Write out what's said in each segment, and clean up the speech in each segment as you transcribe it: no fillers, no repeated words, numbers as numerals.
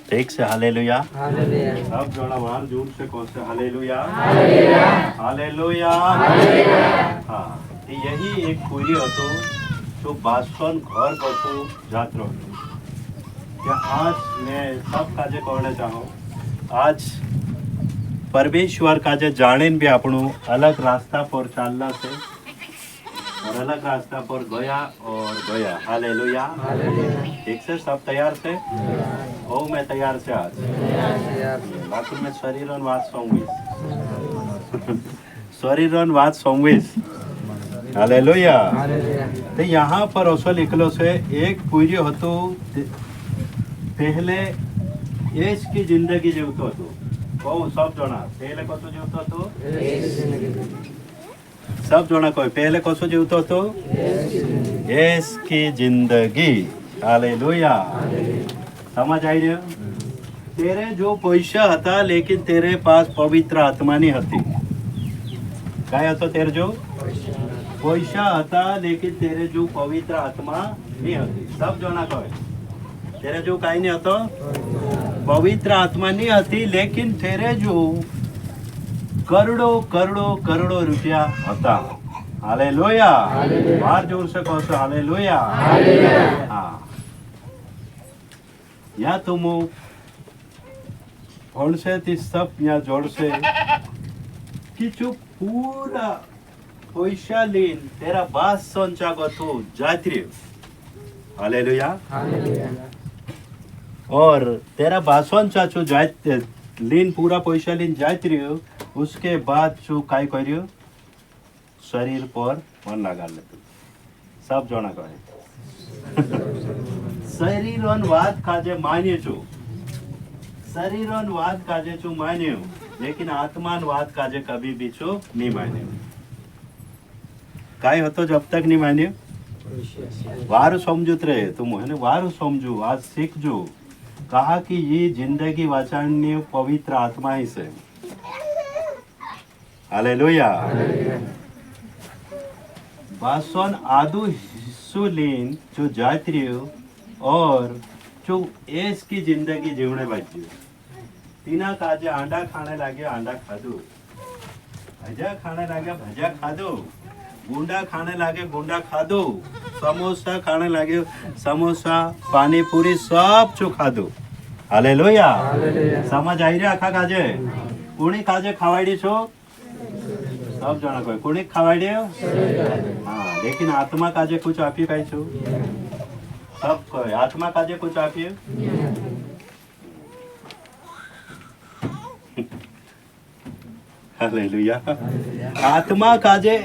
ठीक से hallelujah. Hallelujah सब जोड़ा वार जोर से कौन से हालेलुया हालेलुया हालेलुया। हाँ, तो यही एक पूरी હતો जो बासवन घर बसो जात्रो क्या आज मैं सब काजे कहना चाहूँ आज परमेश्वर काजे जाने भी આપણું अलग रास्ता पर चालना से और अलग रास्ता पर गया और गया। हालेलुया हालेलुया ठीक से सब तैयार से ओ मैं तैयार से आज यार बाकी मैं शरीर और વાત સોંગીશ शरीर और વાત સોંગીશ। हालेलुया। हालेलुया तो यहाँ पर ओसो लिखलो से एक पूरी હતો पहले एज की जिंदगी जीवतो હતો कहू सब जना पहले कसो जीवतो હતો सब जना कहो पहले कसो जीवतो હતો एज की जिंदगी। हालेलुया समझ आई रही हो? तेरे जो पैसा था लेकिन तेरे पास पवित्र आत्मा नहीं હતી काय હતો तेरे जो पैसा था लेकिन तेरे जो पवित्र आत्मा नहीं હતી सब जना कहे तेरे जो काई नहीं હતો पवित्र आत्मा नहीं હતી लेकिन तेरे जो करोड़ों करोड़ों करोड़ों रुपया હતા। हालेलुया बार जोर से कहो सो हालेलुया। हाँ या तुम कौन से ती सब या जोड़ से कि जो पूरा पैसा लेन तेरा बात सोचा को तो जात्री। हालेलुया हालेलुया और तेरा बासवन चाचू जात लीन पूरा पैसा लीन जात रही उसके बाद जो काय करियो शरीर पर मन लगा ले सब जना कहे शरीर और वाद काजे मान्य छो शरीर और वाद काजे छो मान्य लेकिन आत्मा वाद काजे कभी भी छो नहीं मान्य काय होतो जब तक नहीं मान्य वारु समझुत रहे तुम है ना वारु समझो आज सीख जो कहा कि ये जिंदगी वाचानी पवित्र आत्मा ही से। हालेलुया बासवन आदु हिस्सुलीन जो जात्री और जो एस की जिंदगी जीवने बाजी तीना काजे आंडा खाने लगे आंडा खादो भजा खाने लगे भजा खादो गुंडा खाने लगे गुंडा खादो समोसा खाने लगे समोसा पानी पूरी सब जो खादो। हालेलुया समझ आई रे आखा काजे कुणी काजे खावाड़ी छो सब जना कोई कुणी खावाड़ी हाँ लेकिन आत्मा काजे कुछ आपी काई छो सब कोई आत्मा काजे कुछ आपी हालेलुया आत्मा काजे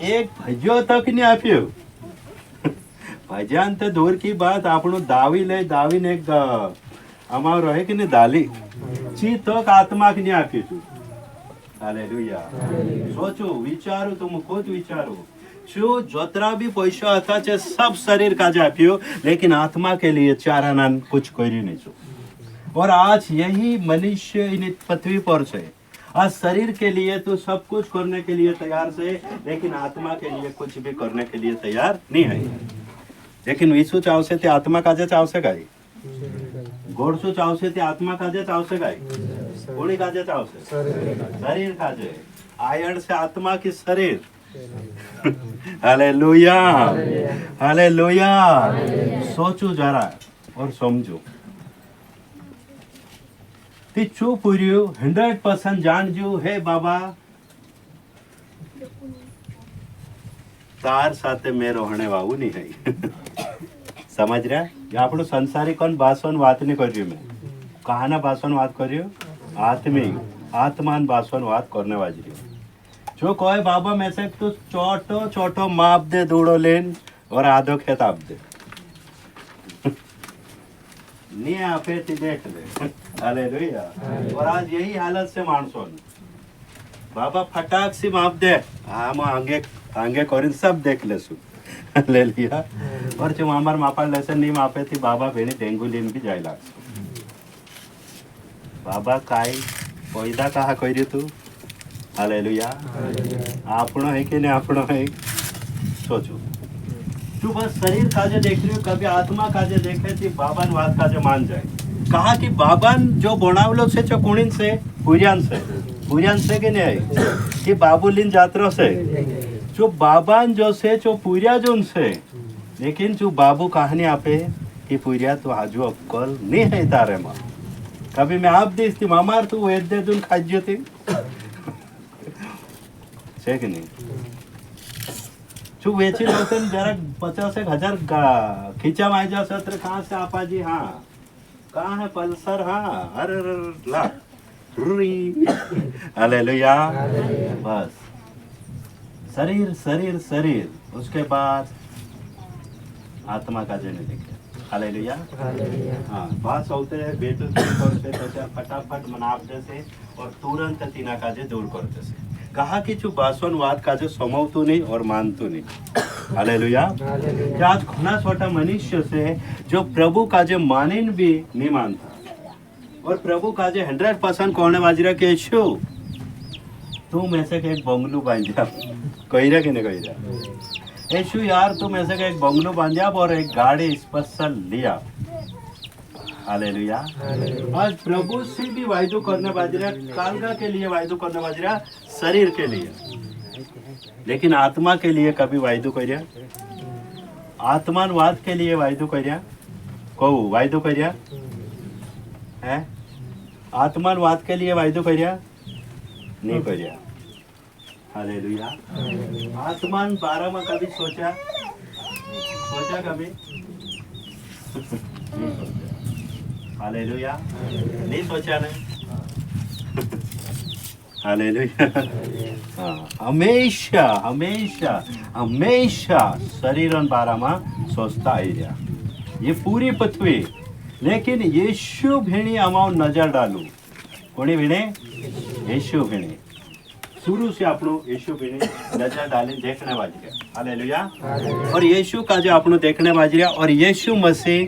एक भजो तक नहीं आप्यो भजन तो दूर की बात આપણું દાવી ને એક અમાર રહે કે ને દાલી ચી તક આત્મા કે નહીં આપ્યું છું। હાલેલુયા સોચો વિચારો तुम खुद विचारो जो जोतरा भी पैसा था चे सब शरीर काजे आप्यो लेकिन आत्मा के लिए चाराना कुछ करी नहीं छो और आज यही मनुष्य इन पृथ्वी पर से आज शरीर के लिए तो सब कुछ करने के लिए तैयार से लेकिन आत्मा के लिए कुछ भी करने के लिए तैयार नहीं है। लेकिन विशु चावसे ते आत्मा काजे चावसे गाय गोड़सु चावसे ते आत्मा काजे चावसे गाय कोणी काजे चावसे शरीर काजे आयन से आत्मा की शरीर। हालेलुया हालेलुया सोचो जरा और समझो ती चुप हुई 100% जानजो हे बाबा तार साथे में रहने वावू नहीं है। समझ रहा ये આપણું સંસારી કોણ ભાષણ વાત નહીં કર્યું મેં કહાના ભાષણ વાત કર્યો આત્મિક આત્માન ભાષણ વાત करने वाज रही जो कोई बाबा में से तो छोटो छोटो माप दे दूड़ो लेन और आधो खेत आप दे नहीं आपे ती देख ले। हालेलुया और आज यही हालत से मानसों बाबा फटाक सी माप दे हम आगे आगे करीन सब देख लेसु। हालेलुया और जो हमार मापा लेसन नहीं मापे थी बाबा बेनी डेंगू लेन भी जाए लाग बाबा काय पैदा कहा करी तू। हालेलुया आपनो है कि नहीं आपनो है सोचो तू बस शरीर काजे देख रही हो कभी आत्मा काजे देखे थी बाबा ने बात काजे मान जाए कहा कि बाबान जो बनावलो से जो कुणीन से पुर्यान से के नहीं कि बाबूलीन जात्रो से जो बाबान जो से जो पुर्या जोन से लेकिन जो बाबू कहानी आपे कि पुर्या तो आजू अक्कल नहीं है तारे मां कभी मैं आप देश थी मामार तू वैद्य दून खाज्य थी છે કે નહીં શું વેચી લો તો જરા 50,000 खींचा में आ जा सत्र कहाँ से आपा जी हाँ कहाँ है पल्सर हाँ अरे ला हालेलुया बस शरीर शरीर शरीर उसके बाद आत्मा का जन्म देखे हालेलुया हाँ बात होते हैं बेटो करते त्याच्या फटाफट मनाप देसे और तुरंत तीना काजे दूर करते से कहा कि जो बासवन वाद काजे समवतो नहीं और मानतो नहीं हालेलुया आज घना छोटा मनुष्य से जो प्रभु काजे मानिन भी नहीं मानता और प्रभु काजे 100% कोने बाजरा के छो तुम ऐसे के एक बंगलू बांध जा कही रहा कि नहीं कही रहा ऐशु यार तुम ऐसे का एक बंगलो बांधा और एक गाड़ी स्पेशल लिया हालेलुया आज प्रभु से भी वायदो करने बाजरा कालगा के लिए वायदो करने बाजरा शरीर के लिए लेकिन आत्मा के लिए कभी वायदो करिया आत्मानवाद के लिए वायदो करिया कहू वायदो करिया है आत्मानवाद के लिए वायदो करिया नहीं करिया हालेलुया आत्मान बारह में कभी सोचा कभी हालेलुया नहीं सोचा नहीं हालेलुया हाँ हमेशा हमेशा हमेशा शरीर बारह में सोचता आई रहा ये पूरी पृथ्वी लेकिन यीशु भेणी अमाउ नजर डालू कोणी भेणे यीशु भेणी शुरू से आपनो यीशु भेणी नजर डाली देखने बाजरिया हालेलुया और यीशु का जो आपनो देखने बाजरिया और यीशु मसीह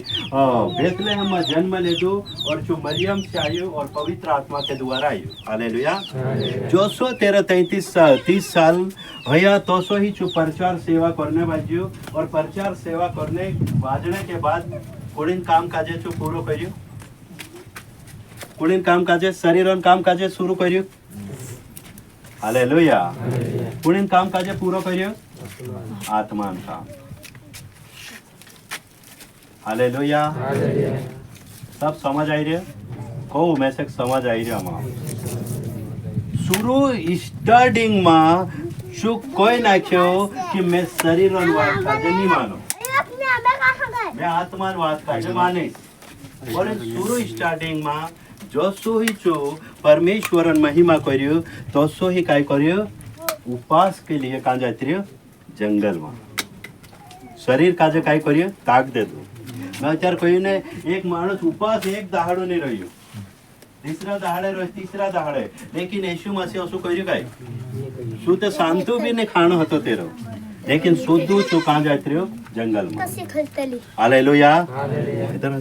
बेथलेहम में जन्म लेदो और जो मरियम से आयो और पवित्र आत्मा के द्वारा आयो हालेलुया 30 साल भैया तो सो ही जो प्रचार सेवा करने बाजियो और प्रचार सेवा करने बाजने के बाद कुड़ीन काम काजे जो पूरो करियो कुड़ीन काम काजे शरीरन काम काजे शुरू करियो हालेलुया कुड़ीन काम काजे पूरो करियो आत्मान काम हालेलुया सब समझ आई रहे कहू मैसेज समझ आई रहे हम शुरू स्टार्टिंग में जो कोई नाख्यो कि मैं शरीरन वाद काजे नहीं मानो मैं आत्मान वाद काजे माने और शुरू स्टार्टिंग में जो ही जो परमेश्वरन महिमा करियो तो सो ही काय करियो उपास के लिए कहाँ जाते रहियो जंगल में शरीर काजे काय करियो ताक दे दो मैं विचार कही ने एक माणस उपास एक दहाड़ो नहीं रहियो तीसरा दहाड़े रहो तीसरा दहाड़े लेकिन यीशु मसीह असु करियो काय शू तो शांतो भी ने खानो हतो तेरो लेकिन शुद्धू चो कहाँ जाते रहियो जंगल में हालेलुया इधर आ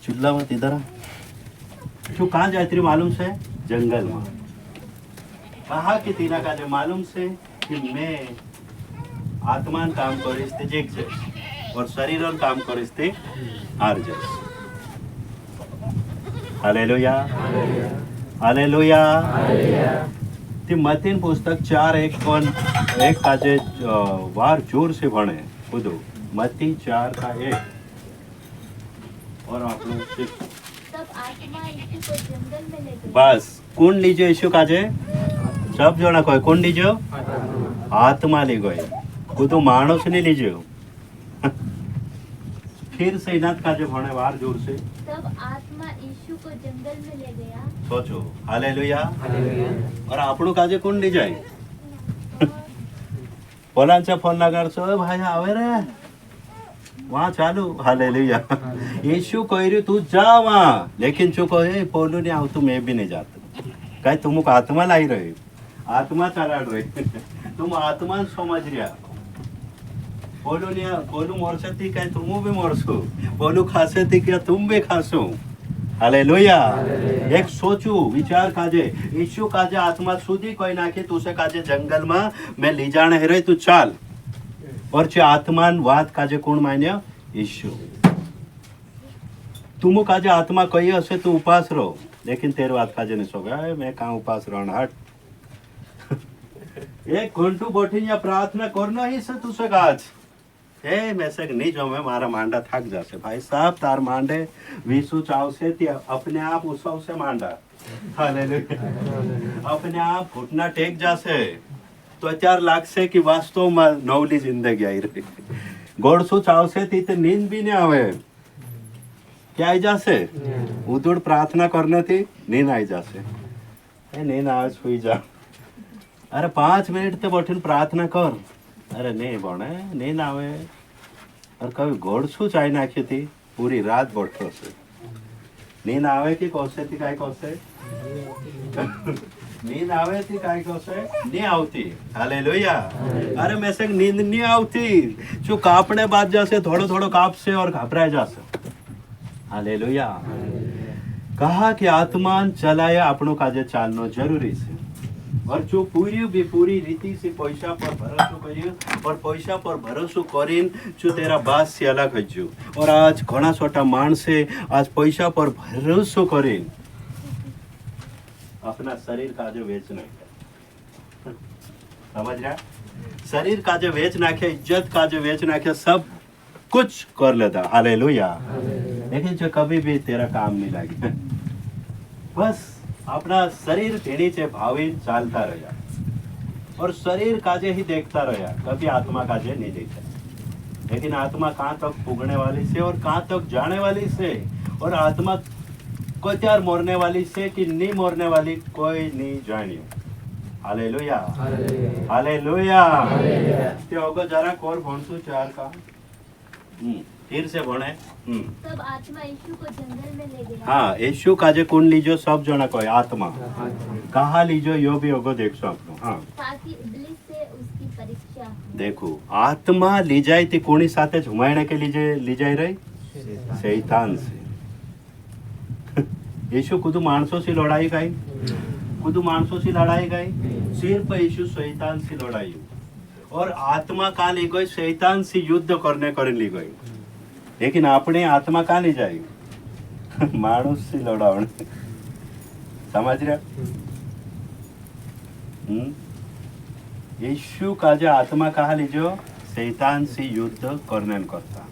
चुल्ला मत इधर आ जो कहाँ जाती रही मालूम से जंगल में कहा कि तीना का जो मालूम से कि मैं आत्मान काम करिस्ते जेक जैस और शरीरन काम करिस्ते हार जैस हालेलुया हालेलुया ती मतीन पुस्तक 4:1 काजे वार जोर से भणे खुदो मती 4:1 और आप लोग बस कौन लीजो यीशु काजे सब जना कहे कौन लीजो आत्मा ली गए खुद मानस नहीं लीजो फिर से इनात काजे भणे वार जोर से तब आत्मा यीशु को जंगल में ले गया सोचो हालेलुया और आपणो काजे कौन ली जाए पोलांचा फोन लगाडसो भाई आवे रे वहाँ चालू हालेलुया यीशु कह रही तू जा वहाँ लेकिन जो कहे पोलू नहीं आओ तो मैं भी नहीं जाता कहे तुम आत्मा लाई रहे आत्मा चलाड़ रहे तुम आत्मा समझ रहा पोलू नहीं पोलू मरसे थी कहे तुम भी मरसो पोलू खासे थी क्या तुम भी खासो हालेलुया एक सोचू विचार काजे यीशु काजे आत्मा सुधी कोई नाखे तुसे काजे जंगल में मैं ली जाने है रहे तू चाल और जो आत्मान वाद काजे कौन मान्य यीशु तुम काजे आत्मा कही हसे तू उपास रहो, लेकिन तेरे बात काजे नहीं सो गया मैं कहाँ उपास रहना हट। एक घंटू बैठी या प्रार्थना करना ही से तुझसे काज ए मैं से नहीं जो मैं मारा मांडा थक जासे भाई साहब तार मांडे विशु चाव से अपने आप उसव से मांडा हालेलुया अपने आप घुटना टेक जासे तो 4 लाख से कि वास्तव में नवली जिंदगी आई रही गोड़सु चाव से थी तो नींद भी नहीं आवे क्या आई जासे उदुड़ प्रार्थना करने थी नींद आई जासे ए नींद आवे सुई जा अरे 5 मिनट तो बैठीने प्रार्थना कर अरे नहीं बने नींद आवे और कभी घोड़सू चाय नाखी थी पूरी रात बैठो से नींद आवे कि कौसे थी काय कौसे नींद आवे थी काय कौसे नहीं आवती हालेलुया अरे मैं से नींद नहीं आवती जो कापने बाद जासे थोड़ो थोड़ो काप से और घबराए जासे हालेलुया कहा कि आत्मान चलाए આપણો કાજે ચાલનો જરૂરી છે और जो पूरी रीति से पैसा पर भरोसा करियो और पैसा पर भरोसा करीन जो तेरा बात से अलग हजू और आज घना छोटा मानसे आज पैसा पर भरोसा करीन अपना शरीर का जो वेच नाखे समझ रहा शरीर का जो वेच नाखे इज्जत का जो वेच नाखे सब कुछ कर लेता हालेलुया लेकिन जो कभी भी तेरा काम नहीं लगे बस अपना शरीर ढीणी से भावी चालता रहा और शरीर काजे ही देखता रहा कभी आत्मा काजे नहीं देखता लेकिन आत्मा कहाँ तक पुगने वाली से और कहाँ तक जाने वाली से और आत्मा कोई त्यार मरने वाली से कि नहीं मरने वाली कोई नहीं जानियो हालेलुया हालेलुया ते होगा जरा कोर भणसु 4 का फिर से भणे तब आत्मा यीशु को जंगल में ले गया हाँ यीशु काजे कौन लीजो सब जना कोई आत्मा कहाँ लीजो यो भी होगो देखो आपको हाँ ताकि इब्लिस से उसकी परीक्षा हो। देखो आत्मा ली जाए थी कोनी साथे झुमाने के लिए ली जाई रही शैतान से यीशु खुद मानसों से लड़ाई गई खुद मानसों से लड़ाई गई सिर पर यीशु शैतान से लड़ाई और आत्मा कहाँ ली गई शैतान से युद्ध करने ली गई लेकिन अपने आत्मा कहाँ ले जाएगी मानुष से लड़ावने समझ रहे यीशु का जो आत्मा कहाँ लीजो शैतान से युद्ध करने करता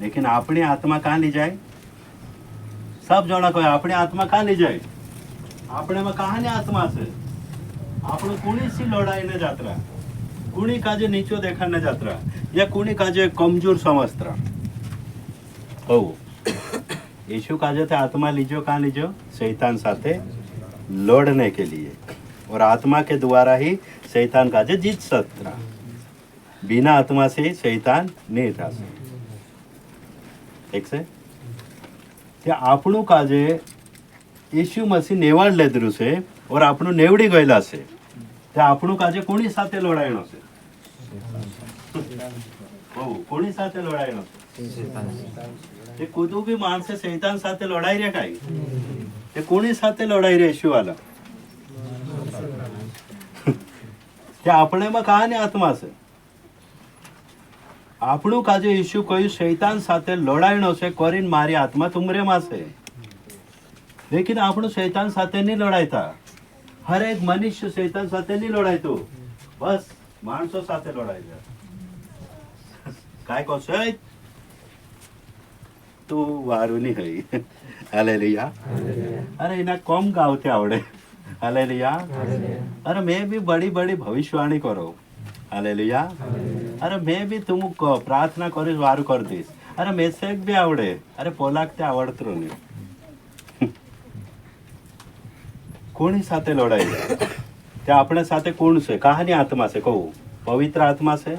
लेकिन अपने आत्मा कहाँ ले जाए सब जना को अपने आत्मा कहाँ ले जाए अपने में कहाँ ने आत्मा से આપણે કોની સી લડાઈને જાત્રા કોની કાજે નીચો દેખાડને જાત્રા या कोनी काजे कमजोर समझता हो यीशु काजे थे आत्मा लीजो कहाँ लीजो शैतान साथे लड़ने के लिए और आत्मा के द्वारा ही शैतान काजे जीत सकता बिना आत्मा से शैतान नहीं था ठीक से त्या આપણું કાજે यीशु मसीह नेवाड़ लेदरू से और આપણું नेवड़ी गયેલા છે त्या આપણું કાજે કોની સાથે લડાયણો છે કોની સાથે લડાયણો છે તે કુદુ બી માણસે શૈતાન સાથે લડાઈ રે કાઈ તે કોની સાથે લડાઈ રે यीशु वाला તે આપણેમાં કહાની આત્મા છે આપણું કાજે यीशु કહ્યું શૈતાન સાથે લડાયણો છે કરીને મારી આત્મા તુમરેમાં છે लेकिन આપણું શૈતાન સાથે નહીં લડાયતા હર એક મનુષ્ય શૈતાન સાથે નહીં લડાયતું બસ માણસો સાથે લડાય છે काय કહો છે તું વારું નહીં હઈ હાલેલુયા અરે એના કોમ ગાવતે આવડે હાલેલુયા અરે मैं भी बड़ी बड़ी भविष्यवाणी करो हालेलुया अरे मैं भी तुम प्रार्थना करीश वारू कर दीश अरे मेसेज भी आवड़े अरे पोलाक ते आवड़तरो नहीं कोणी साथे लड़ाई ते अपने साथे कोण से कहानी आत्मा से कहू पवित्र आत्मा से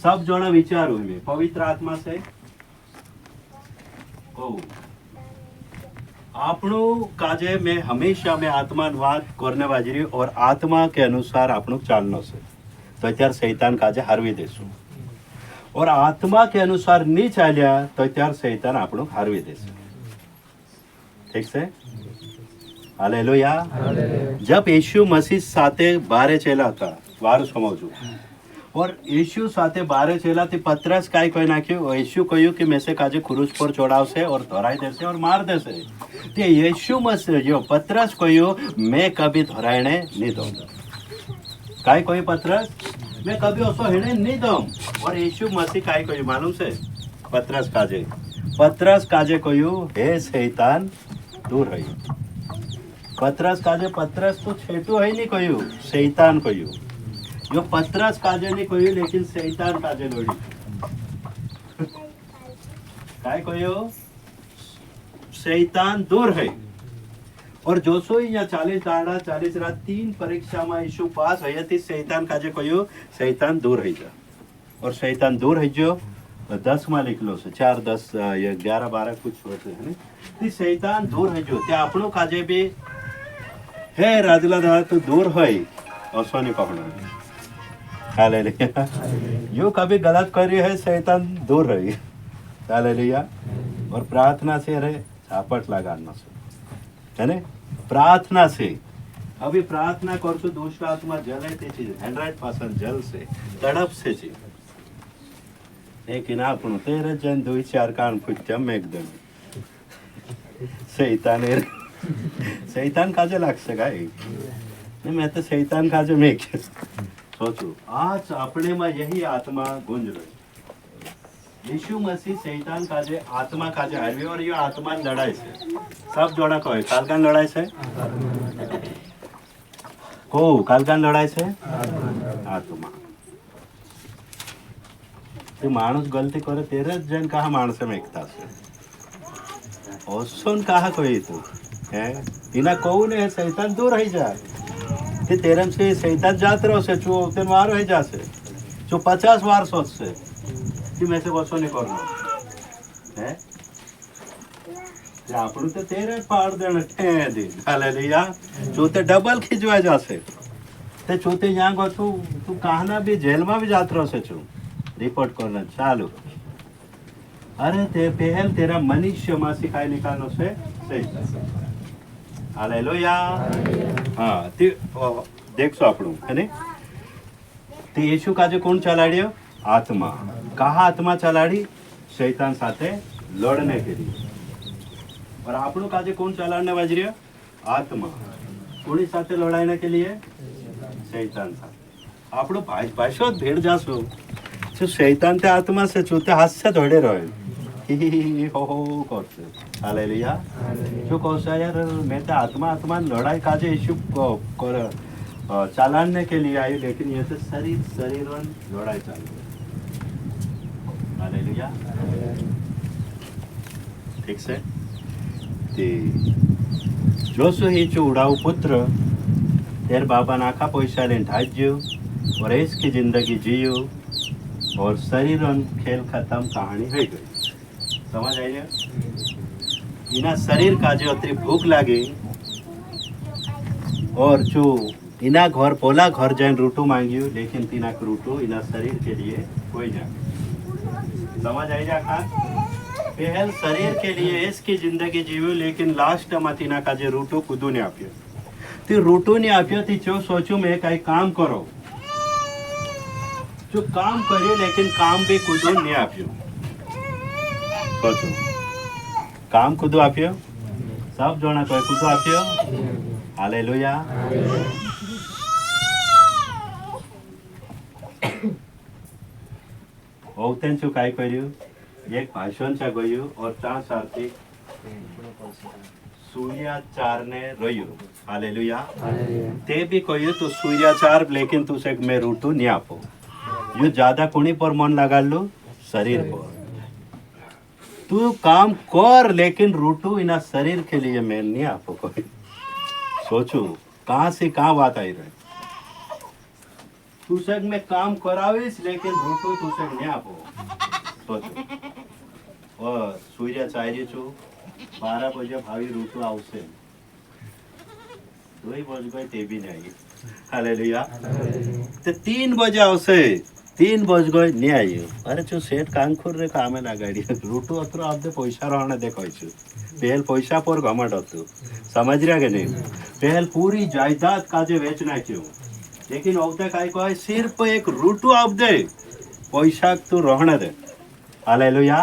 सब जणा विचारू में पवित्र आत्मा से कहू આપણું કાજે મેં હંમેશા મેં આત્મા વાત કરને વાજરી और आत्मा के अनुसार આપણું ચાલનો છે તો અત્યારે શૈતાન કાજે હારવી દેશું और आत्मा के अनुसार नहीं चाल्या तो અત્યારે શૈતાન આપણું હારવી દેશે ठीक છે हालेलुया जब यीशु मसीह साथे बारे चला था वार समझू और यीशु साथे बारे चेलाથી પત્રસ કાંઈ કહી નાખ્યું यीशु કહ્યું કે મેસે કાજે ક્રૂસ પર ચડાવશે और ધરાઈ દેશે और માર દેશે તે यीशु મસીહ જો પત્રસ કહ્યું मैं कभी ધરાઈને नहीं दूंगा કાંઈ કહ્યું પત્રસ मैं कभी ओसो हिणे नहीं दूं और यीशु मसीह કાંઈ કહ્યું मालूम છે પત્રસ કાજે કહ્યું હે શૈતાન दूर है पत्रस काजे पत्रस तो छेटू है नहीं कहू शैतान कहू जो पत्रस काजे नहीं कहू लेकिन शैतान काजे लोड़ी काय कहू शैतान दूर है और जो सो या 40 दाड़ा 40 रात 3 परीक्षा में यीशु पास है थी शैतान काजे कहू शैतान दूर है जा और शैतान दूर है जो 10 में लिखलो से 4 10 11 12 कुछ होते हैं ती शैतान दूर है जो त्या આપણો કાજે બી હે રાજલા દા તો दूर है ઓસોની કહણો हालेलुया यो कभी गलत करी है शैतान दूर रही हालेलुया और प्रार्थना से रे झापट लगाना से है ने प्रार्थना से अभी प्रार्थना करसु दूसरा आत्मा जले ते चीज 100% जल से तड़प से चीज लेकिन આપણું તેરે જન 2-4 કાન ફૂટ્યા એકદમ शैतान काजे लागશે ગાય ને मैं तो शैतान काजे મેક सोचो आज अपने में यही आत्मा गूंज रही यीशु मसीह शैतान काजे आत्मा काजे हारवी और ये आत्मा लड़ाई से सब जोड़ा कहे कालकान लड़ाई से को कालकान लड़ाई से आत्मा ते माणूस गलती करे तेरे जन कहा माणस में एकता से ओसोन कहा कोई तू है तिना कहू ने शैतान दूर रही जाए ते तेरम से शैतान जात रहो से चो ते मार रही जासे जो 50 बार सोच से कि मैं से वसो नहीं करना है या આપણું તો તેરે પાડ દેણ ठे दिन हालेलुया जो ते डबल खिजवा जासे ते चोते यहाँ गो तू कहना भी जेल में भी जात रहो से छू रिपोर्ट करना चालू अरे ते पहल तेरा मनुष्य में सिखाई निकालनो से हालेलुया हाँ ते देखो આપણું है ने ते यीशु काजे कौन चलाड़ियो आत्मा कहा आत्मा चलाड़ी शैतान साथे लड़ने के लिए और આપણું काजे कौन चलाने बजरियो आत्मा कोनी साथे लड़ाने के लिए शैतान साथे આપણું ભાષો ભેડ જાસો जो शैतान ते आत्मा से चूते हाथ से धोड़े रहे हो करते हालेलुया जो कहता यार मैं तो आत्मा लड़ाई काजे यीशु कर चालाने के लिए आई लेकिन ये तो शरीर लड़ाई चालू हालेलुया ठीक से जो सो ही जो उड़ाऊ पुत्र तेरे बाबा नाखा पैसा लेन ढाज्यो और इसकी जिंदगी जियो और शरीर खेल खत्म कहानी है गई समझ आई इना शरीर का जो अतरी भूख लगे और जो इना घर पोला घर जाए रूटू मांगियो लेकिन तीना रूटू इना शरीर के लिए कोई जा समझ आई जा खा पहल शरीर के लिए इसकी जिंदगी जीव्यो लेकिन लास्ट में तीना का जो रूटू खुदू ने आप्यो ती रूटू ने आप्यो थी जो सोचू मैं कई काम करो जो काम करे लेकिन काम भी खुदू नहीं आप्यो सोचो काम खुदू आप्यो सब जोना कोई खुदू आप्यो हालेलुया ओतेन चु काय कर्यो एक भाषण चा गयो और चा सारथी सूर्याचार ने रह्यो हालेलुया ते भी कहियो तो सूर्याचार लेकिन तू से मैं रूटू नहीं आपो यो ज्यादा कोनी पर मन लगा लो शरीर पर तू काम कर लेकिन रूटू इना शरीर के लिए मैं नहीं आपको कोई सोचू कहाँ से कहाँ बात आई रही तू से मैं काम करावीस लेकिन रूटू तू से नहीं आपो सोचो और सूर्य चाहिए छो 12 बजे भावी रूटू आवसे 2 बज गए ते भी नहीं हालेलुया तो 3 बजे आवसे 3 बज गए नहीं आई अरे जो सेठ कांखुर रे कामे लगाड़ी रूटू अत्र आपदे पैसा रहने देखो पहल पैसा पर घमट हतु समझ रहा के नहीं पहल पूरी जायदाद काजे वेच नाख्यो लेकिन औते काय कहे सिर्फ एक रूटू आप दे पैसा तू रहने दे हालेलुया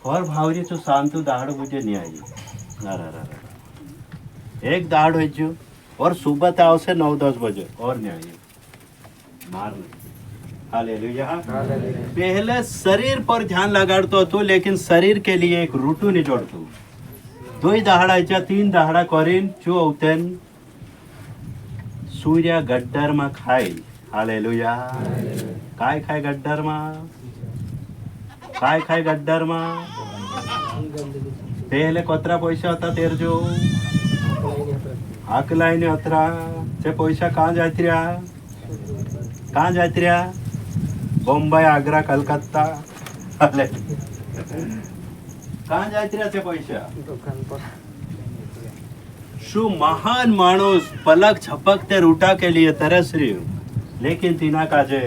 और भावरी तो शांतु दाड़ मुझे नहीं आई एक दाड़ हो जो और सुबह ताव से 9-10 बजे और नहीं आई मार नहीं हालेलुया पहले शरीर पर ध्यान लगाड़तो तो लेकिन शरीर के लिए एक रूटू नहीं जोड़तो 2 दहाडाच्या 3 दहाडा करीन जो औतेन सूर्य गड्डर में खाई हालेलुया काय खाय गड्डर में काय खाय गड्डर में पहले कोतरा पैसा होता तेर जो आकलाई ने अतरा ते पैसा कहाँ जाती रहा बम्बई आगरा कलकत्ता हाले कहाँ जाती रहा ते पैसा दुकान पर शु महान माणूस पलक झपकते रूटा के लिए तरस रही हूँ लेकिन तीना काजे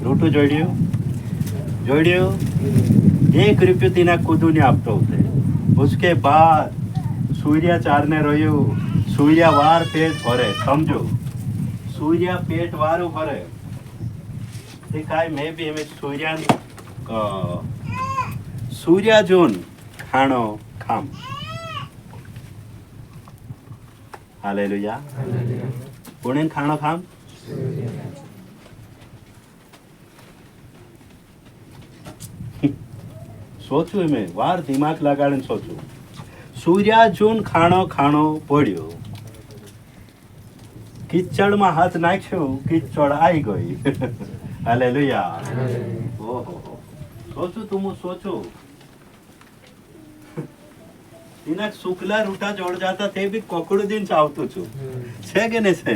रूटू जोड़ियो 1 रुपये तीना खुदू नहीं आपतो होते उसके बाद सूर्य चारने रह्यो सूर्य वार पेट भरे समझो सूर्य पेट वारो भरे ते काय मैं भी हमें सूर्य जोन खाणो खाम हालेलुया पुणे खाणो खाम सोचू में वार दिमाग लगाड़े सोचू सूर्य जोन खाणो पड़्यो कीचड़ में हाथ नाख्यो कीचड़ आई गई हालेलुया ओहो सोचू तुम सोचो इना शुक्ला रूटा जोड़ जाता थे भी कोकड़ू दिन चावतो छु छे के ने छे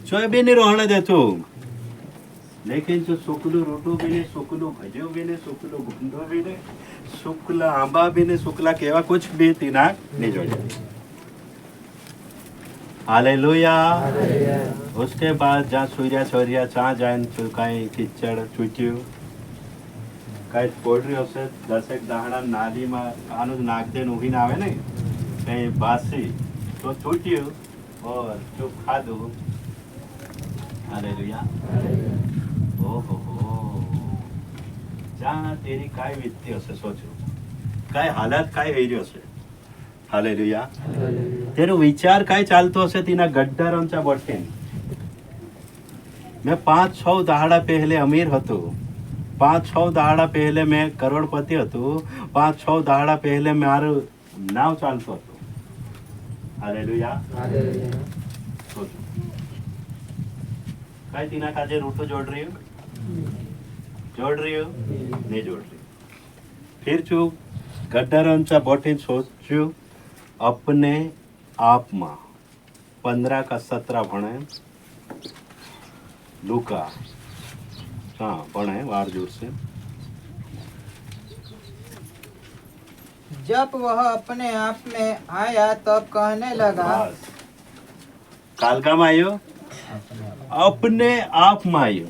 छोय भी नहीं रहने देतो लेकिन जो शुक्लू रूटू भी नहीं शुक्लू भजो भी नहीं शुक्लू गुंडो भी नहीं शुक्ला आंबा भी नहीं शुक्ला केवा कुछ भी तीना नहीं जोड़े हालेलुया उसके बाद जहाँ सूर्य छोरिया जहाँ जाए चुकाई कीचड़ चूट्यू कई पोल्ट्री हसे 10 दाहड़ा नाली में आनु नाक दे उभी ना आवे नहीं कहीं बासी तो चूट्यू और चुप खा दो हालेलुया ओहो जहाँ तेरी काय वित्ती हसे सोचो काय हालत काय वेरी हसे हालेलुया तेरो विचार काय चालतो हसे तीना गड्डरांच्या बोटेन मैं 5-6 दहाड़ा पहले अमीर हतो 5-6 दहाड़ा पहले मैं करोड़पति हतो 5-6 दहाड़ा पहले मारो नाव चालतो हतो हालेलुया सोचो काय तीना काजे रूटो जोड़ रही हो नहीं जोड़ रही फिर चू गड्डरांच्या बोटेन सोचू अपने आप में 15 का 17 भणे लूका हाँ भणे वार जोर से जब वह अपने आप में आया तब कहने लगा कालका में आयो अपने आप में आयो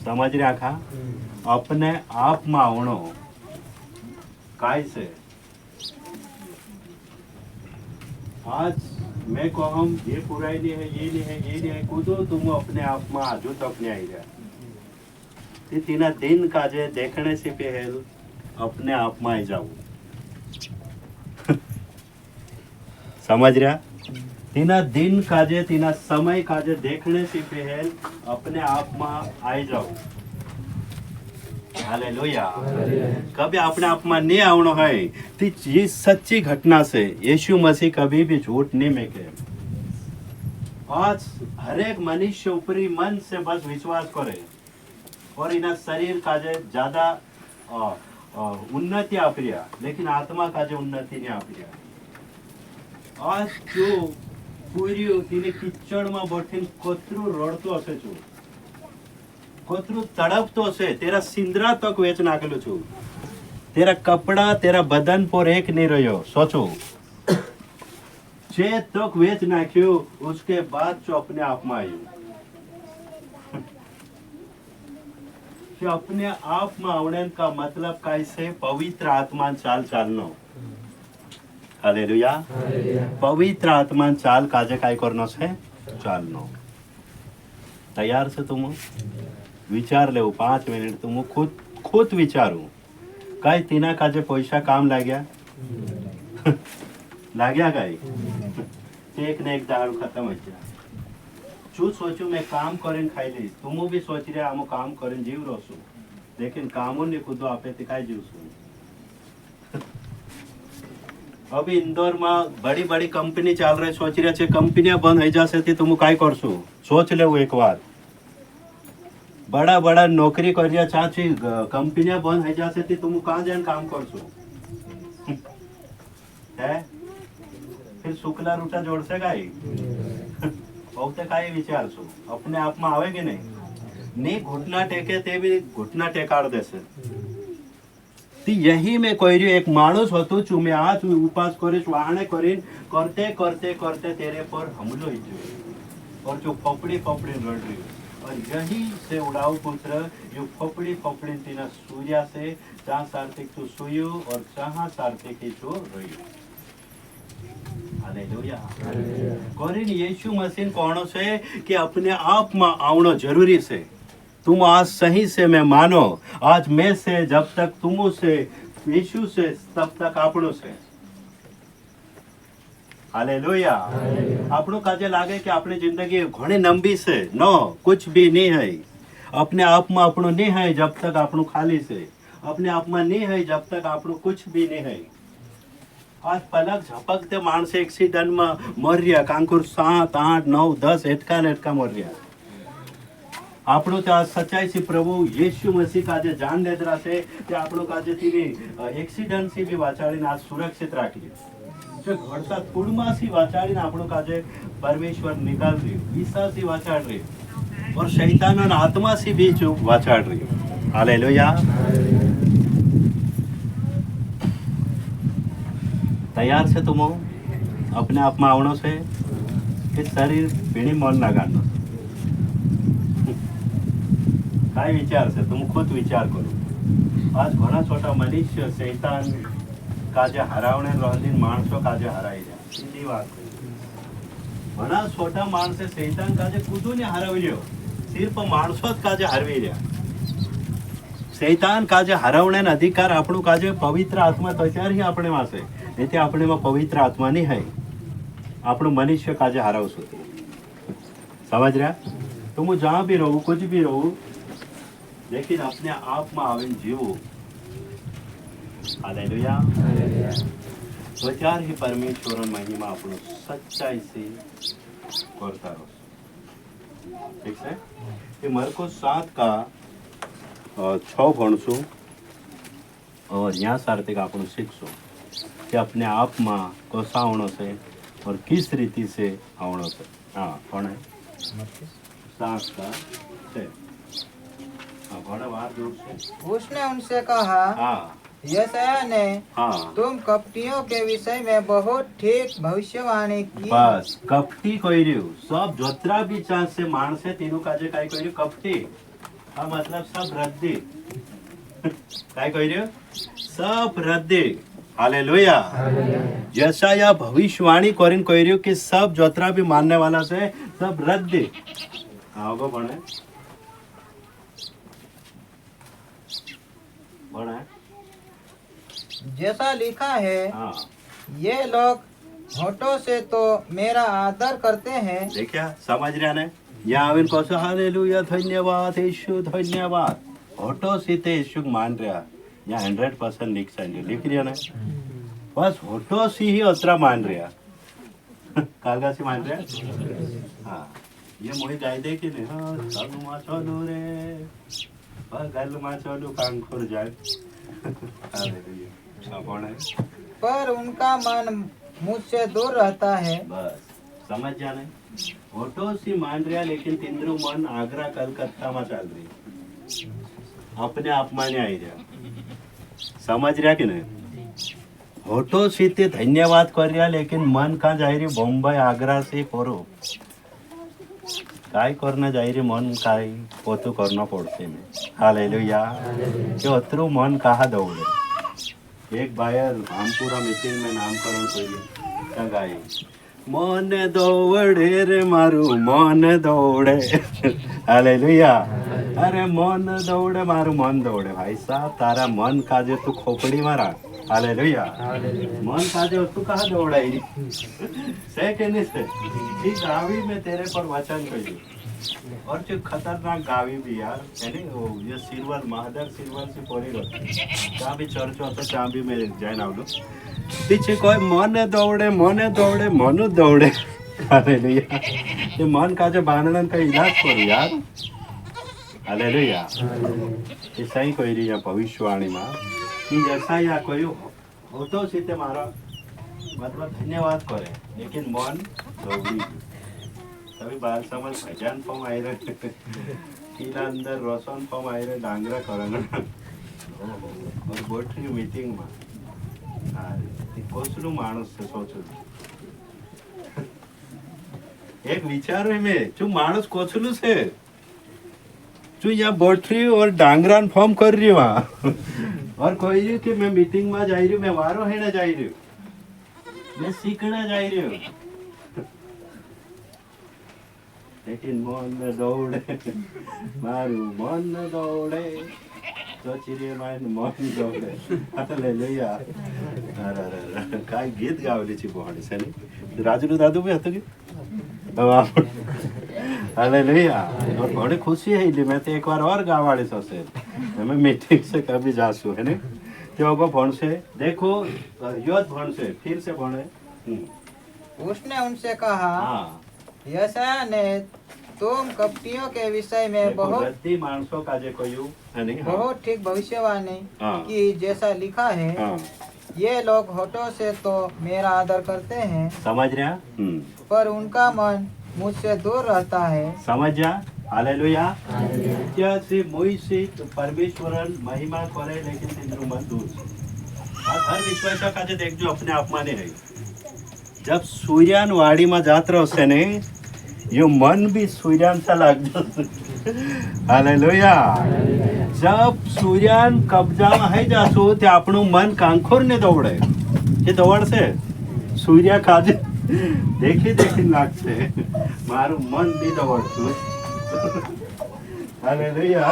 समझ रहा खा अपने आप में आवणो काय से आज मैं कहूँ ये पुराई नहीं है ये नहीं है कूदो तुम अपने आप में आजो तो अपने आई रहा तीना दिन काजे देखने से पहल अपने आप में आई जाओ समझ रहा तीना दिन काजे तीना समय काजे देखने से पहल अपने आप में आई जाओ हालेलुया कभी अपने आप में नहीं आवनो है ती ये सच्ची घटना से यीशु मसीह कभी भी झूठ नहीं मेके आज हर एक मनुष्य ऊपरी मन से बस विश्वास करे और इना शरीर काजे ज्यादा उन्नति आप रिया लेकिन आत्मा काजे उन्नति नहीं आप रिया आज जो पूरी तीने किचड़ में बैठीन कोतरू रड़तो हसे छू कोतरू तड़पतो हसे तेरा सिंदरा तक वेच नाखेलो छू तेरा कपड़ा तेरा बदन पर एक नहीं रह्यो सोचो जे तक वेच नाख्यो उसके बाद जो अपने आप में आयो कि अपने आप में आवने का मतलब कैसे पवित्र आत्मा चाल चालनो हालेलुया पवित्र आत्मा चाल काजे काय करनो छे चालनो तैयार छे तुम विचार लेव 5 मिनिट तुम खुद विचारू काय तीना काजे पैसा काम लाग्या लाग्या काय एक ने एक दारू खत्म हो गया શું સોચ્યું મેં કામ કરીને ખાઈ લઈશ તું બી સોચી રહ્યા આમ કામ કરીને જીવ રહો છું લેકિન કામો ને કૂદો આપે તે કાંઈ જીવશું अभी इंदौर में बड़ी बड़ी कंपनी चाल रही सोच रहा है कंपनियां बंद हो जासे थी तुम काय करशो सोच ले एक बार बड़ा बड़ा नौकरी कर चाची कंपनियां बंद हो जासे थी तुम कहाँ जान काम करशो है फिर शुक्ला रूटा जोड़ से गाय बहुत काय विचार छो अपने आप में आवे कि नहीं घुटना टेके ते भी घुटना टेकाड़ देसे यही में कोई एक माणूस होतो चु मैं आज उपास करीश वाहने करीन करते करते करते तेरे पर हमलो ही जो और जो फपड़ी फपड़ी लड़ रही और यही से उड़ाऊ पुत्र जो फपड़ी फपड़ी तीना सूर्या से जहाँ सार्थिक तू सुयो और जहाँ सार्थिक ही जो रही हालेलुया करीन यीशु मसीह कौन से कि अपने आप में आवनो जरूरी से तुम आज सही से मैं मानो आज मैं से जब तक तुम से यीशु से तब तक आपनो से हालेलुया आपनो काजे लागे कि अपनी जिंदगी घणी लंबी से नो कुछ भी नहीं है अपने आप में अपनो नहीं है जब तक आपनो खाली से अपने आप में नहीं है जब तक आपनो कुछ भी नहीं है आज पलक झपकते मानस एक्सीडेंट में मर रहा कांकुर 7 8 9 10 एटका ने एटका मर रहा આપણો તે આ સચ્ચાઈ થી પ્રભુ યેશુ મસીહ કાજે જાન લેતરા છે તે આપણો કાજે થી એક્સિડન્ટ થી બી વાચાડીને આ સુરક્ષિત રાખી જો ઘડતા કુડમાંથી વાચાડીને આપણો કાજે પરમેશ્વર નિકાલ રહ્યો ઈસા થી વાચાડ રહ્યો और शैतान और आत्मा से भी जो वाचाड़ रही हालेलुया तैयार से तुम अपने आप में आवनो से कि शरीर पीणी मन लगानो काय विचार से तुम खुद विचार करो आज घना छोटा मनुष्य शैतान काजे हरावने रहलीन माणसो काजे हराई जा सीधी बात घना छोटा माणस शैतान काजे कूदूने हरावी ल्यो सिर्फ माणसो ज काजे हरवी રહ્યા शैतान काजे हरावणे अधिकार આપણું કાજે પવિત્ર આત્મા તૈયાર ही આપણે વાસે એટલે આપણે માં પવિત્ર આત્મા નહીં है આપણું મનુષ્ય કાજે હરાવશો समझ रहा तुम जहाँ भी रहो कुछ भी रहो लेकिन अपने आप में आवे जीवो हालेलुया तो चार ही परमेश्वर महिमा अपनो सच्चाई से करता रहो ठीक है कि मरकुस 7 का 6 भणसु और यहाँ सार्थिक आपण सीखसो कि अपने आप में कसा आवणो से और किस रीति से आवणो से हाँ कौन है 7 का 6 उसने उनसे कहा यशायाह ने तुम कपटियों के विषय में बहुत ठीक भविष्यवाणी की बस कपटी कहिरु सब जोत्रा भी चांस से माणसे तेनु काजे काय कहिरु कपटी आ मतलब सब रद्दी काय कहिरु सब रद्दी हालेलुया यशायाह भविष्यवाणी करिन कहिरु कि सब जोत्रा भी मानने वाला से सब रद्दी आगो बने जैसा लिखा है ये लोग होठों से तो मेरा आदर करते हैं देखा समझ रहा ने यहाँ आविन कहो हालेलुया धन्यवाद यीशु धन्यवाद होठों से ते यीशु मान रहा यहाँ 100% लिख रहा ने बस होठों से ही अतरा मान रहा कालगा से मान रहा हाँ ये मोही गाय दे कि नहीं हाँ चालू मा चालू रे गल मा चालू कांखुर जाए पर उनका मन मुझसे दूर रहता है बस समझ जाने होठों से मान रहा लेकिन तिंद्रु मन आगरा कलकत्ता में चल रही अपने आप में नहीं आई रहा समझ रहा कि नहीं होठों से ते धन्यवाद कर रहा लेकिन मन कहाँ जा रही बॉम्बे आगरा से परो काय करना जा रही मन काय पोतु करना पड़ते में हालेलुया कि अतरू मन कहाँ दौड़े एक बायर रामपुरा मीटिंग में नामकरण करिए गाय मन दौड़े रे मारू मन दौड़े हालेलुया अरे मन दौड़े मारू मन दौड़े भाई साहब तारा मन काजे तू खोपड़ी मारा हालेलुया मन काजे तू कहाँ दौड़ाई से के नहीं से ये गावी में तेरे पर वचन कही और जो खतरनाक गावी भी यार है नहीं वो ये सिल्वर महादेव सिल्वर से पोरी रहती जहाँ भी चर्च होता जहाँ भी मैं जाए ना पीछे कोई मन दौड़े मनु दौड़े हालेलुया ये मन का जो बांधन का इलाज करो यार हालेलुया ये सही कोई रही है भविष्यवाणी में कि जैसा या कोई हो तो सीधे मारा मतलब धन्यवाद करे लेकिन मन दौड़ी तभी बाल समझ भजन फॉर्म आई रहे किला अंदर रोशन फॉर्म आई रहे डांगरा करना और बोटरी मीटिंग में कोसलू माणस से सोचो एक विचार है मैं चू माणस कोसलू से चू यहाँ बोटरी और डांगरान फॉर्म कर रही वहाँ और कोई रही कि मैं मीटिंग में जा रही हूँ मैं वारो है ना जा रही हूँ मैं सीखना जा रही हूँ लेकिन मन दौड़े मारू मन दौड़े तो चिड़िया मायन मन दौड़े हालेलुया अरे काय गीत गावली ची बोहणी सनी राजू दादू भी हतो की हालेलुया और बड़ी खुशी है इली मैं तो एक बार और गावाड़ी ससे मैं मीटिंग से कभी जासू है नहीं तो वो भण से देखो योद भण से फिर से भणे उसने उनसे कहा हाँ यशायाह ने तुम कपटियों के विषय में बहुत मानसों का जे कोई है नहीं बहुत ठीक भविष्यवाणी हाँ। की जैसा लिखा है हाँ ये लोग होठों से तो मेरा आदर करते हैं समझ रहा पर उनका मन मुझसे दूर रहता है समझ जा हालेलुया क्या से मोई से तो परमेश्वरन महिमा करे लेकिन तिंद्रु मन दूर हर विश्वासा का जे देख जो अपने आप माने है जब सूर्यान वाड़ी में जात रहो से ने यो मन भी सूर्यान सा लाग जातो हालेलुया जब सूर्यान कब्जा में है जासो ते आपणो मन कांखोर ने दौड़े ये दौड़ से सूर्या काजे देखी देखी लागसे मारू मन भी दौड़તું हालेलुया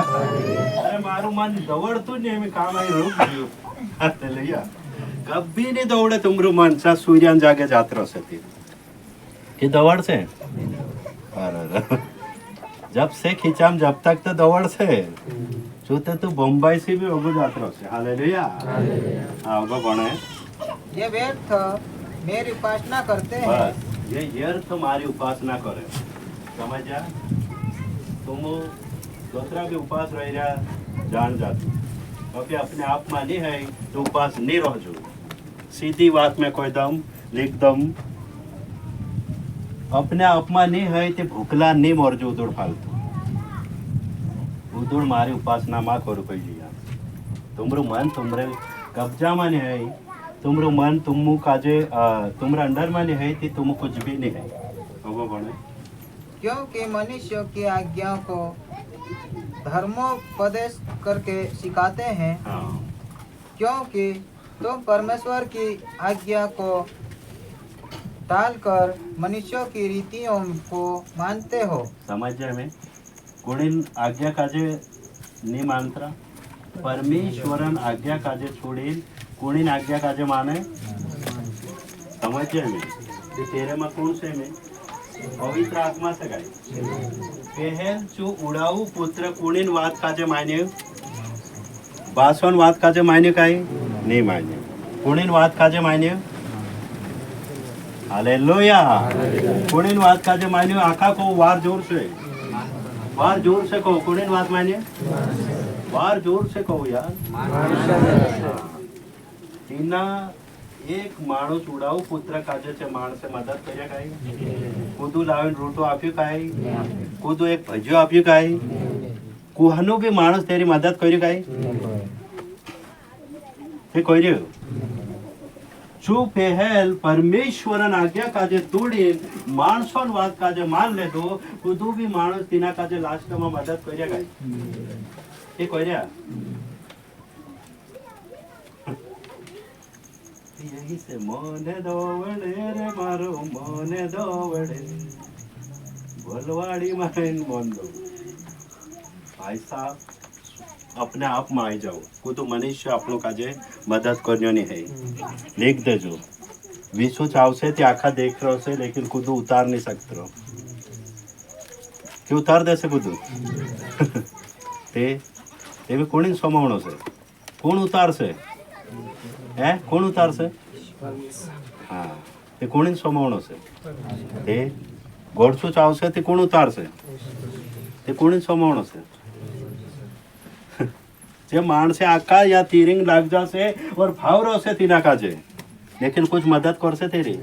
अरे मारू मन दौड़તું ને એમ કામ આવી રૂક ગયું હાલેलुया कभी नहीं दौड़े तुमरू मन सा सूर्यान जागे जात रहो से ये दौड़ से अरे जब से खिंचाम जब तक तो दौड़ से जोते तो बम्बई से भी होगो जात रहो से हालेलुया हाँ होगो बने ये व्यर्थ मेरी उपासना करते हैं बस ये व्यर्थ हमारी उपासना करे समझ जा तुम दूसरा भी उपास रह रहा जान जाती क्योंकि अपने आप में नहीं है तो उपास नहीं रह जो सीधी बात में कोई दम लिख दम अपने आप में नहीं है तो भूखला नहीं मर जो उदड़ फालतू उदड़ मारी उपासना माँ करो पहली तुमरो मन तुमरे कब्जा में नहीं है तुमरो मन तुम काजे तुम्हारा अंडर में नहीं है तो तुम कुछ भी नहीं है वो बने क्योंकि मनुष्य की आज्ञा को धर्मोपदेश करके सिखाते हैं हाँ क्योंकि तुम परमेश्वर की आज्ञा को टालकर मनुष्यों की रीतियों को मानते हो समझ जाए मैं कुणीन आज्ञा काजे नहीं मानता परमेश्वरन आज्ञा काजे छोड़ीन कुणीन आज्ञा काजे माने समझ जाए मैं ये तेरे में कौन से में पवित्र आत्मा से गाय पहल जो उड़ाऊ पुत्र कुणीन वाद काजे माने बासन वाद काजे माने काई नहीं माने कुणीन वाद काजे माने हालेलुया कुणीन वाद काजे माने आका को वार जोर से कहो कुणीन वाद माने वार जोर से कहो यार टीना एक माणूस उड़ाऊ पुत्र काजे છે માણસે મદદ કર્યા કાઈ કુદુ લાવીને રોટો આપ્યો કાઈ કુદુ એક ભજીયો આપ્યો કાઈ કુહનો બી માણસ તેરી મદદ કર્યો કાઈ તે કર્યો જો પહેલ પરમેશ્વરન આજ્ઞા કાજે તોડી માણસોન વાત કાજે માન લેતો કુદુ બી માણસ તેના કાજે લાસ્ટમાં મદદ કર્યા કાઈ તે કર્યા यही से मोने दौड़े रे मारो मोने दौड़े बोलवाड़ी माइन मन दो भाई साहब अपने आप में आई जाओ को तो मनुष्य આપણો કાજે મદદ કરવાની है लिख देजो विश्व चावसे ते आखा देख रहो से लेकिन खुद उतार नहीं सकते रहो कि उतार दे से खुद ते भी कोणी समावणो से कोण उतार से है कोण उतार से हाँ ते कोणी समावणो से ते गोडसू चावसे ते कोण उतार से ते कोणी समावणो से जे माणसे आका या तीरिंग लाग जासे और फावरो से तीना काजे लेकिन कुछ मदद कर से तेरी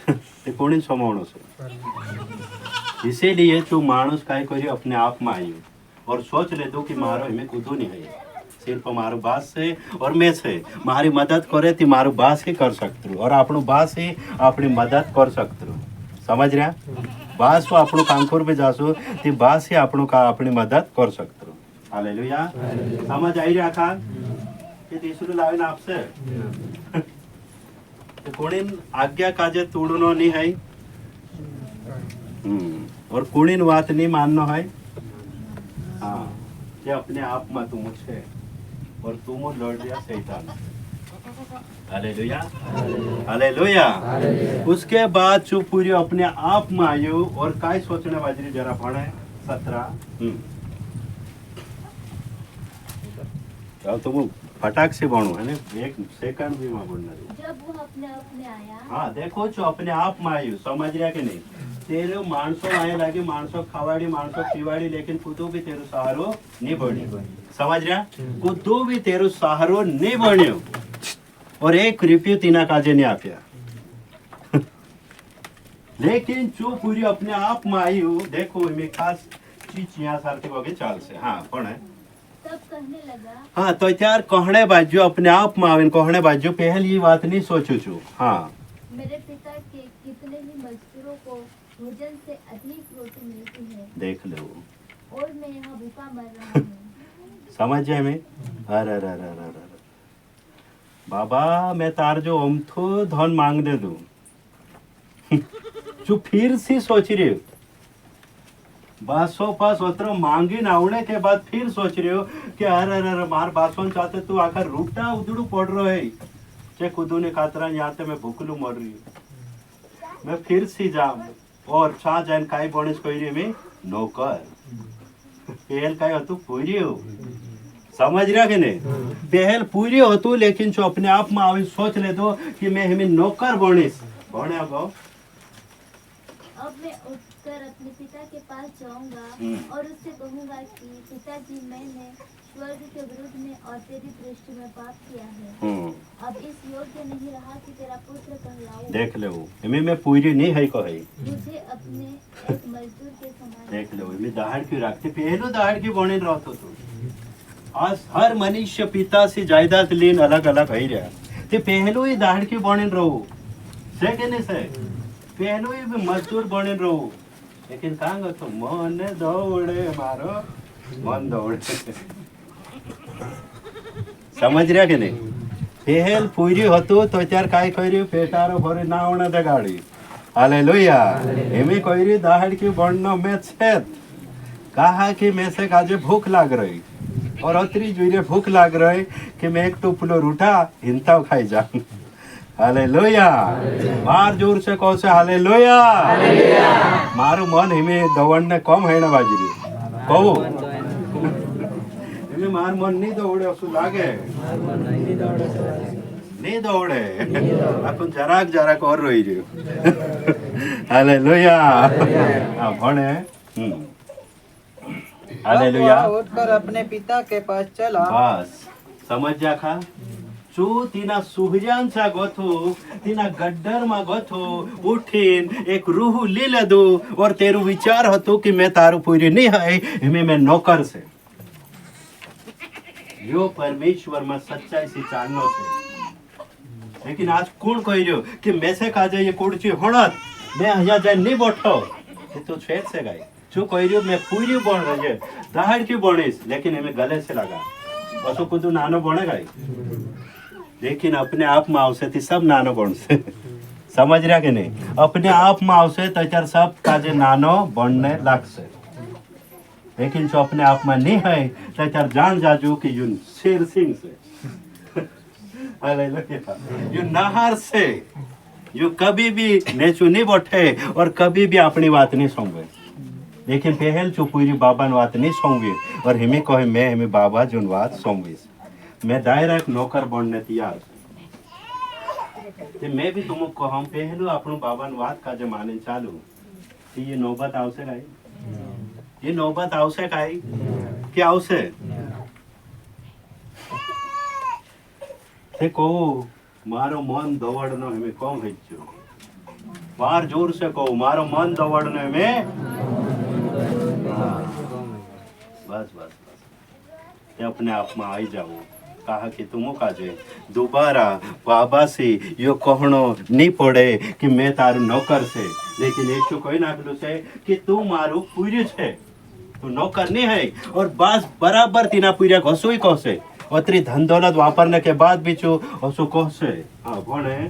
ते कोणी समावणो से इसीलिए तू मानुस काय करी अपने आप में आयु और सोच ले दो कि मारो में कूदू नहीं है सिर्फ मारो बास से और मैं से मारी मदद करे ती मारो बास ही कर सकते और आपनो बास ही अपनी मदद कर सकते समझ रहा बास को आपनो कांकोर पे जासो ती बास ही आपनो का अपनी मदद कर सकते हालेलुया समझ आई रहा था कि तीसरू लावीन आपसे तो कोणीन आज्ञा काजे तोड़नो नहीं है और कोणीन बात नहीं माननो है हाँ ये अपने आप में तुम छे और तुम लड़ दिया शैतान हालेलुया हालेलुया उसके बाद चुप पूरी अपने आप में आयो और काय सोचने बाजरी जरा पढ़े 17 अब तुम फटाक से बनो है ना एक सेकंड भी वहां बोलना जब वो अपने आप में आया हाँ देखो जो अपने आप में आयु समझ रहा कि नहीं तेरे मानसो आए लगे मानसो खावाड़ी मानसो पीवाड़ी लेकिन कुदू भी तेरो सहारो नहीं बन्यो समझ रहा कुदू भी तेरो सहारो नहीं बन्यो और एक रुपये तीना काजे नहीं आप्या लेकिन जो पूरी अपने आप में आयु देखो मैं खास चीज यहाँ सारखी वगे चाल से हाँ कौन है तब कहने लगा हाँ तो यार कहने बाजू अपने आप में आवे कहने बाजू पहले ये बात नहीं सोचू छू हाँ मेरे पिता के कितने ही मजदूरों को भोजन से अधिक रोटी मिलती है देख लो और मैं यहाँ भूखा मर रहा हूँ समझ जाए मैं अरे बाबा मैं तार जो अमथो धन मांग दे दू जो फिर से सोच रही हो बासो पास उतरो मांगी नावने के बाद फिर सोच रहे हो कि अरे मार बासों चाहते तू आकर रूटा उदड़ू पड़ रहा है चे खुदू ने खातरा यहाँ ते मैं भूखलू मर रही हूँ मैं फिर से जाऊँ और छा जान काई बोनिस कोई रही मैं नौकर पहल काई हो तू पूरी हो समझ रहा कि नहीं पहल पूरी हो तू लेकिन जो अपने आप में आवे सोच ले दो कि मैं हमें नौकर बोनिस बोने अब मैं उठकर अपने पिता के पास जाऊंगा और उससे कहूंगा कि पिताजी मैंने स्वर्ग के विरुद्ध में और तेरी दृष्टि में पाप किया है अब इस योग्य नहीं रहा कि तेरा पुत्र कहलाऊं देख लो हमें मैं पूरी नहीं है कहे मुझे अपने एक मजदूर के समान देख लो मैं दहाड़ क्यों रखते पहलो दहाड़ क्यों बने रहतो तो आज हर मनुष्य पिता से जायदाद लेन अलग अलग है रहा ते पहलो ही दहाड़ क्यों बने रहो से के नहीं से पहलो ही भी मजदूर बने रहो लेकिन कहाँ तो मन दौड़े मारो मन दौड़े समझ रहा कि नहीं पहल पूरी होतो तो त्यार काय करी पेटारो भरे ना होना दे गाड़ी हालेलुया एमी करी दहाड़ की बननो में छेद कहा कि मैं से काजे भूख लाग रही और अतरी जुरे भूख लाग रही कि मैं एक टुपलो रूठा हिंता खाई जाऊं हालेलुया मार जोर से कहो से हालेलुया मारो मन हिमे दौड़ने कम है ना बाजरी कहो हिमे मार मन नहीं दौड़े उसको लागे नहीं दौड़े अपन जराक जराक और रोई रही हालेलुया भणे हालेलुया उठकर अपने पिता के पास चला बस समझ जा खा चू तीना सुहजांचा गोथो तीना गड्डर मा गोथो उठीन एक रूह ले ले दो और तेरू विचार हतो कि मैं तारू पूरी नहीं है हमें मैं नौकर से यो परमेश्वर में सच्चाई से जाननो से लेकिन आज कौन कह रहे हो कि मैं से कहा जाए ये कुड़ची होनत मैं यहाँ जाए नहीं बैठो तो छेद से गए जो कह रही हो मैं पूरी बन रही है दहाड़ की बनिस लेकिन हमें गले से लगा बसो कुछ नानो बने गई लेकिन अपने आप में आवशे थी सब नानो बनशे समझ रहा के नहीं अपने आप में आवशे तो त्यार सब काजे नानो बनने लागशे लेकिन जो अपने आप में नहीं है तो त्यार जान जाजू कि यू शेर सिंह से हालेलुया यू नहार से यू कभी भी नेचू नहीं बैठे और कभी भी अपनी बात नहीं सुनवे लेकिन पहल जो पूरी बाबा ने बात नहीं सुनवी और हमें कहे मैं हमें बाबा जो बात सुनवी मैं डायरेक्ट नौकर बनने तैयार ते मैं भी तुमको कहूं पहलू अपनो बाबा ने बात का जमाने चालू कि ये नौबत आवश्यक आई ये नौबत आवश्यक आई क्या आवश्यक ते को मारो मन दौड़नो हमें कौन हेचो बार जोर से कहो मारो मन दौड़ने में बस बस बस ते अपने आप में आई जाओ कहा कि तुम काजे दोबारा बाबा से यो कहनो नहीं पड़े कि मैं तारू नौकर से लेकिन एक तो कोई ना से कि तू मारू पूरी छे तू नौकर नहीं है और बस बराबर तीना पूरा घसो ही कहसे अतरी धन दौलत वापरने के बाद भी चो हसो कहसे हाँ कौन है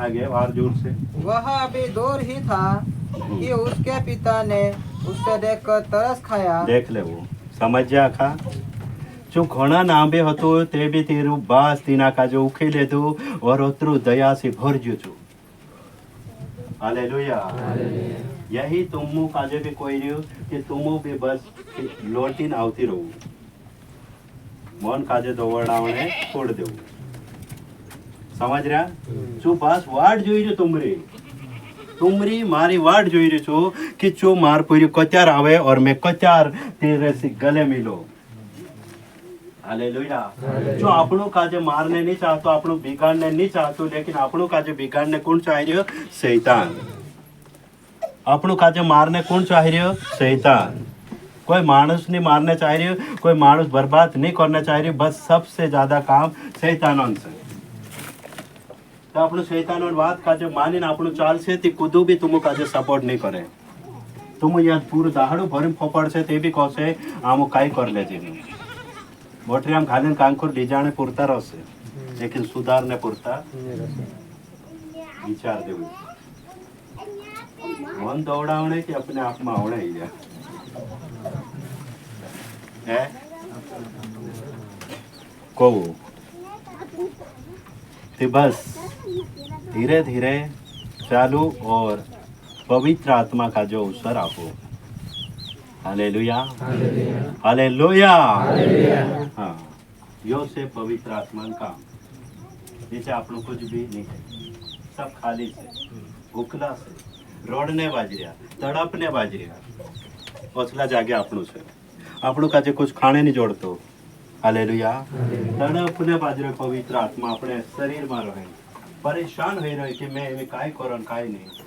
आगे वार जोर से वह अभी दूर ही था कि उसके पिता ने उससे देखकर तरस खाया देख ले वो समझ जा खा जो घोड़ा नांबे हतो ते भी तेरू बास तीना का जो उखे ले दो और उतरू दया से भर जो छो हालेलुया यही तुमु काजे भी कोई रियो कि तुमु भी बस लौटीन आवती रहो मन काजे दौड़ावने छोड़ दो समझ रहा जो बस वाट जोई रे तुमरी मारी वाट जोई रे छो कि जो मार पूरी कचार आवे और मैं कचार तेरे से गले मिलो हालेलुया जो आपनो काजे मारने नहीं चाहतो आपनो बिगाड़ने नहीं चाहतो लेकिन आपनो काजे बिगाड़ने कौन चाह रहे शैतान आपनो काजे मारने कौन चाह रहे शैतान कोई मानुस नहीं मारने चाह रहे कोई मानुस बर्बाद नहीं करना चाह रहे बस सबसे ज्यादा काम शैतानों से तो आपनो शैतानों बात काजे मानी ना आपनो चाल से ती कुदू भी तुमको काजे सपोर्ट नहीं करे तुम याद पूरा दाहड़ो भरी फोपड़ से ते भी कसे आमो काई कर ले जी मोटरी हम खाली कांकुर ले जाने पुरता रहसे लेकिन सुधारने पुरता विचार देव मन दौड़ावने कि अपने आप में आवड़े ही जा है को ते बस धीरे धीरे चालू और पवित्र आत्मा का जो अवसर आपो हालेलुया हालेलुया हाँ यो से पवित्र आत्मा का नीचे आप लोग कुछ भी नहीं है सब खाली से उकला से रोडने बाजरिया तड़पने बाजरिया ओसला जागे आपनों से आपनों का जो कुछ खाने नहीं जोड़तो हालेलुया तड़पने बाजरे पवित्र आत्मा अपने शरीर में रहे परेशान हो रहे कि मैं काय करो काय नहीं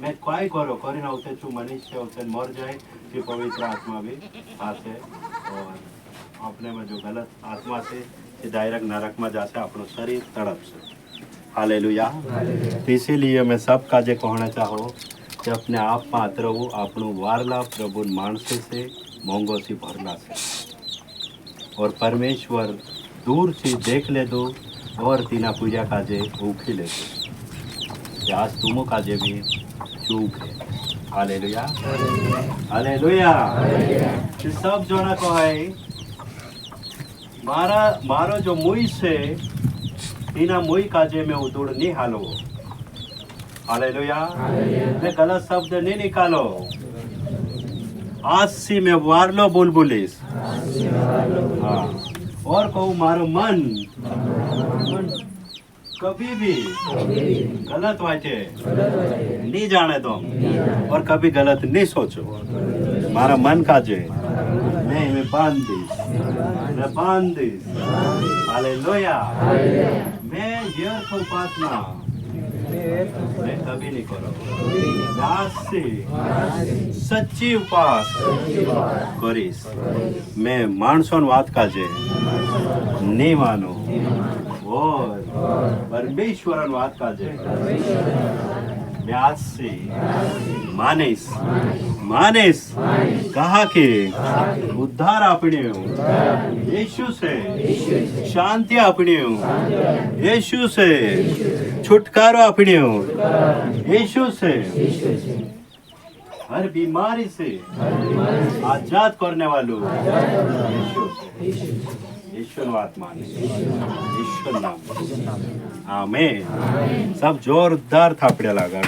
मैं काय करो करी ना उसे चू मनुष्य उसे मर जाए कि पवित्र आत्मा भी आसे और अपने में जो गलत आत्मा से डायरेक्ट नरक में जासे अपनो शरीर तड़प से हालेलुया तो इसीलिए मैं सब काजे कहना चाहो कि अपने आप में आत रहो अपनो वारला प्रभु मानसे से मोंगो सी भरला से और परमेश्वर दूर से देख ले दो और तीना पूजा काजे उखी ले दो आज तुमो काजे भी चूक है हालेलुया हालेलुया सब जोना को है मारो जो मुई से तीना मुई काजे में उदुड़ नहीं हालो हालेलुया मैं गलत शब्द नहीं निकालो आज से मैं वारलो बुलबुलिस हाँ और कहूँ मारो मन कभी भी गलत वाचे नहीं जाने दो और कभी गलत नहीं सोचो मारा मन का जे मैं बांध दी हालेलुया मैं ये तो उपासना मैं कभी नहीं करो आज से सच्ची उपास करीस मैं मानसोन बात का जे नहीं मानो और परमेश्वरन बात का जे मैं आज से मानेस मानेस कहा के उद्धार अपने यीशु से शांति अपने यीशु से छुटकारा अपने यीशु से हर बीमारी से आजाद करने वालों यीशु से यीशु आत्मा ने यीशु नाम आमेन सब जोरदार थापड़े लगा